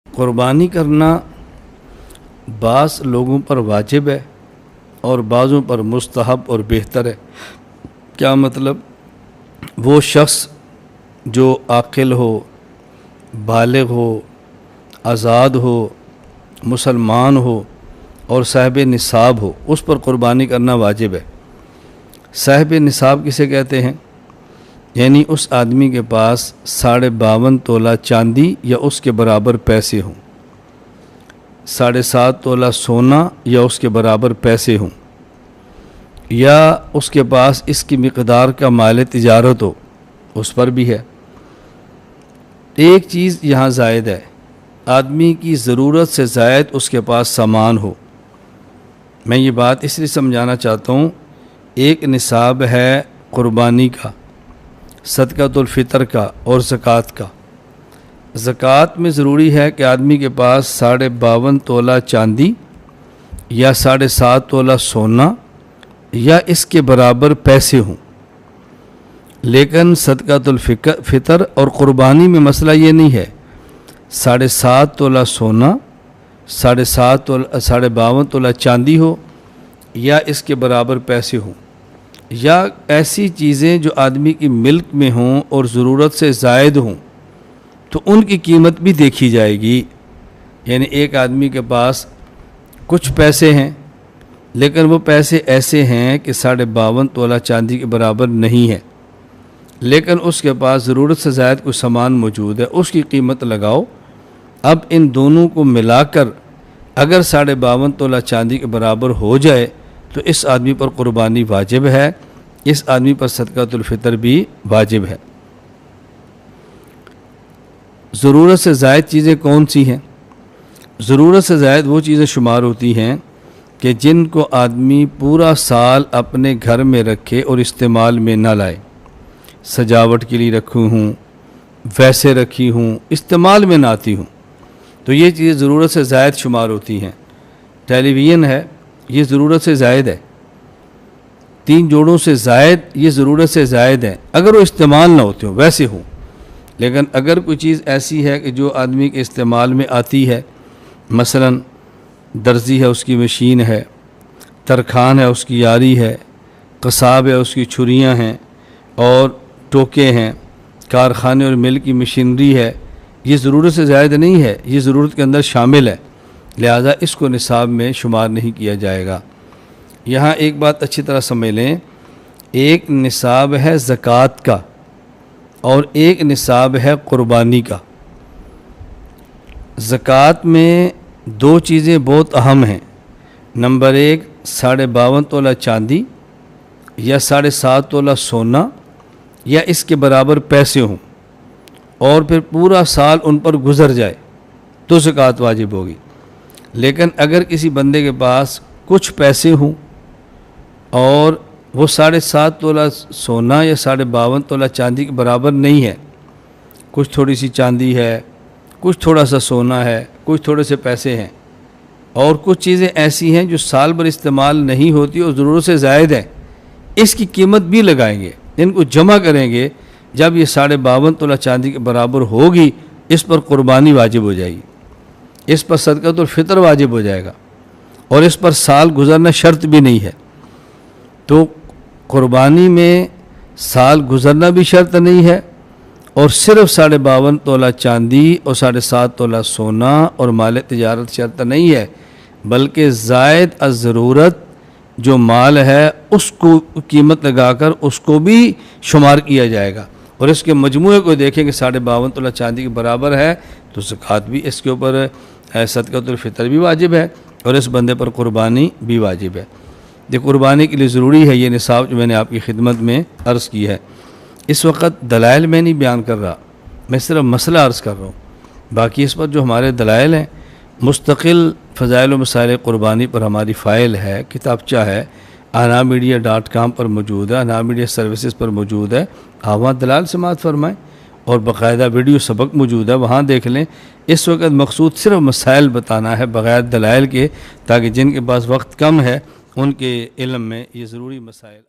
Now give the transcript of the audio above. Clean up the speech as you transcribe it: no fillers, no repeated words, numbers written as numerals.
क़ुरबानी करना बाज़ लोगों पर वाजिब है और बाज़ों पर मुस्तहब और बेहतर है। क्या मतलब? वो शख्स जो आक़िल हो, बालिग़ हो, आज़ाद हो, मुसलमान हो और साहिब निसाब हो, उस पर क़ुरबानी करना वाजिब है। साहिब निसाब किसे कहते हैं? यानी उस आदमी के पास 52.5 तोला चांदी या उसके बराबर पैसे हों, 7.5 तोला सोना या उसके बराबर पैसे हों, या उसके पास इसकी मिक़दार का माल तिजारत हो, उस पर भी है। एक चीज़ यहाँ ज़ायद है, आदमी की ज़रूरत से ज़ायद उसके पास सामान हो। मैं ये बात इसलिए समझाना चाहता हूँ, एक निसाब है क़ुरबानी का, सदक़ातुल फ़ितर का और ज़कात का। ज़कात में ज़रूरी है कि आदमी के पास 52.5 तोला चांदी या 7.5 तोला सोना या इसके बराबर पैसे हों। लेकिन सदक़ातुल फ़ितर और क़ुरबानी में मसला ये नहीं है 7.5 तोला सोना, 52 तोला चांदी हो या इसके बराबर पैसे हों, या ऐसी चीज़ें जो आदमी की मिल्क में हों और ज़रूरत से ज़ायद हों, तो उनकी कीमत भी देखी जाएगी। यानी एक आदमी के पास कुछ पैसे हैं लेकिन वो पैसे ऐसे हैं कि 52.5 तोला चांदी के बराबर नहीं है, लेकिन उसके पास ज़रूरत से ज़ायद कोई सामान मौजूद है, उसकी कीमत लगाओ। अब इन दोनों को मिलाकर अगर 52.5 तोला चांदी के बराबर हो जाए तो इस आदमी पर क़ुरबानी वाजिब है, इस आदमी पर सदक़ातुल फ़ितर भी वाजिब है। ज़रूरत से ज़ायद चीज़ें कौन सी हैं? ज़रूरत से ज़ायद वो चीज़ें शुमार होती हैं कि जिनको आदमी पूरा साल अपने घर में रखे और इस्तेमाल में ना लाए। सजावट के लिए रखी हूँ, वैसे रखी हूँ, इस्तेमाल में ना आती हूँ, तो ये चीज़ ज़रूरत से ज़ायद शुमार होती हैं। टेलीविज़न है, ये ज़रूरत से ज़ायद है। 3 जोड़ों से ज़ायद, ये ज़रूरत से ज़ायद है अगर वो इस्तेमाल ना होते हो, वैसे हो। लेकिन अगर कोई चीज़ ऐसी है कि जो आदमी के इस्तेमाल में आती है, मसलन दर्जी है उसकी मशीन है, तरखान है उसकी यारी है, कसाब है उसकी छुरियाँ हैं और टोके हैं, कारखाने और मिल की मशीनरी है, ये ज़रूरत से ज़ायद नहीं है, ये ज़रूरत के अंदर शामिल है, लिहाजा इसको निसाब में शुमार नहीं किया जाएगा। यहाँ एक बात अच्छी तरह समझ लें, एक निसाब है ज़कात का और एक निसाब है क़ुरबानी का। ज़कात में 2 चीज़ें बहुत अहम हैं। नंबर 1, 52.5 तोला चांदी या 7.5 तोला सोना या इसके बराबर पैसे हों और फिर पूरा साल उन पर गुज़र जाए तो ज़कात वाजिब होगी। लेकिन अगर किसी बंदे के पास कुछ पैसे हों और वो 7.5 तोला सोना या 52.5 तोला चांदी के बराबर नहीं है, कुछ थोड़ी सी चांदी है, कुछ थोड़ा सा सोना है, कुछ थोड़े से पैसे हैं और कुछ चीज़ें ऐसी हैं जो साल भर इस्तेमाल नहीं होती और ज़रूरत से ज़ायद है, इसकी कीमत भी लगाएंगे, इनको जमा करेंगे। जब ये 52.5 तोला चांदी के बराबर होगी, इस पर क़ुरबानी वाजिब हो जाएगी, इस पर सदक़ातुल फ़ितर वाजिब हो जाएगा और इस पर साल गुज़रना शर्त भी नहीं है। तो क़ुरबानी में साल गुज़रना भी शर्त नहीं है और सिर्फ़ 52.5 तोला चांदी और 7.5 तोला सोना और माल तिजारत शर्त नहीं है, बल्कि ज़ायद अज़रूरत जो माल है उसको कीमत लगाकर उसको भी शुमार किया जाएगा और इसके मजमूए को देखें कि 52.5 तोला चांदी के बराबर है तो ज़कात भी इसके ऊपर है, सदक़ातुल फ़ितर भी वाजिब है और इस बंदे पर क़ुरबानी भी वाजिब है। ये क़ुरबानी के लिए ज़रूरी है ये निसाब जो मैंने आपकी खिदमत में अर्ज़ की है। इस वक्त दलाइल मैं नहीं बयान कर रहा, मैं सिर्फ मसला अर्ज़ कर रहा हूँ। बाकी इस पर जो हमारे दलाइल हैं, मुस्तकिल फ़ज़ाइल व मसाइल क़ुरबानी पर हमारी फ़ाइल है, किताबचा है, anamedia.com पर मौजूद है, अनामीडिया सर्विसेज़ पर मौजूद है। आप वहाँ दलाल समाअत फरमाएँ और बाकायदा वीडियो सबक मौजूद है, वहाँ देख लें। इस वक्त मकसूद सिर्फ मसाइल बताना है बग़ैर दलाइल के, ताकि जिनके पास वक्त कम है उनके इल्म में ये ज़रूरी मसाइल